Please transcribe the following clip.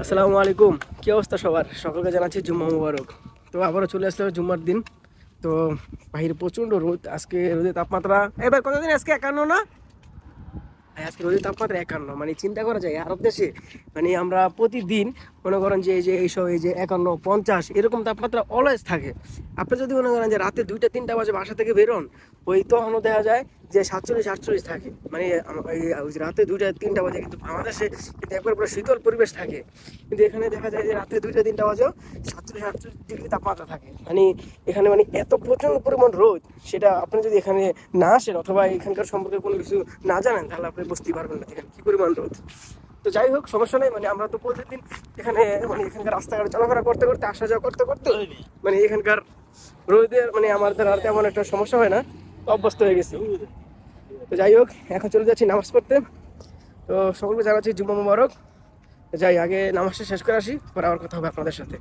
আসসালামু আলাইকুম। কি অবস্থা সবার? সকলকে জানাচ্ছি জুম্মা মুবারক। তো আবারও চলে আসলো জুম্মার দিন। তো বাইরে প্রচণ্ড রোদ। আজকে রোদের তাপমাত্রা এবার কতদিন? আজকে 51 না? আজকে রোদের তাপমাত্রা 51, মানে চিন্তা করা যায় আরব দেশে মানে আমরা প্রতিদিন মনে করেন যে এইসব এই যে 51, 50 এরকম তাপমাত্রা অলওয়েজ থাকে। আপনি যদি মনে করেন যে রাতে 2টা 3টা বাজে বাসা থেকে বেরোন, ওই তখনও দেখা যায় যে 47, 48 থাকে। মানে ওই যে রাতে 2টা 3টা বাজে কিন্তু বাংলাদেশে কিন্তু একবার পুরো শীতল পরিবেশ থাকে, কিন্তু এখানে দেখা যায় যে রাতে 2টা 3টা বাজেও 47, 48 ডিগ্রি তাপমাত্রা থাকে। মানে এখানে মানে এত প্রচণ্ড পরিমাণ রোদ, সেটা আপনি যদি এখানে না আসেন অথবা এখানকার সম্পর্কে কোনো কিছু না জানেন তাহলে আপনি বুঝতেই পারবেন না এখানে কী পরিমাণ রোদ। তো যাই হোক, সমস্যা নেই। মানে আমরা তো প্রতিদিন এখানে মানে এখানকার রাস্তাঘাটে চলাফেরা করতে করতে আসা যাওয়া করতে করতে মানে এখানকার রোদের মানে আমার দ্বারা আর তেমন একটা সমস্যা হয় না, তো অভ্যস্ত হয়ে গেছি। তো যাই হোক, এখন চলে যাচ্ছি নামাজ পড়তে। তো সকলকে জানাচ্ছি জুম্মা মুবারক। যাই আগে নামাজটা শেষ করে আসি, পরে আবার কথা হবে আপনাদের সাথে।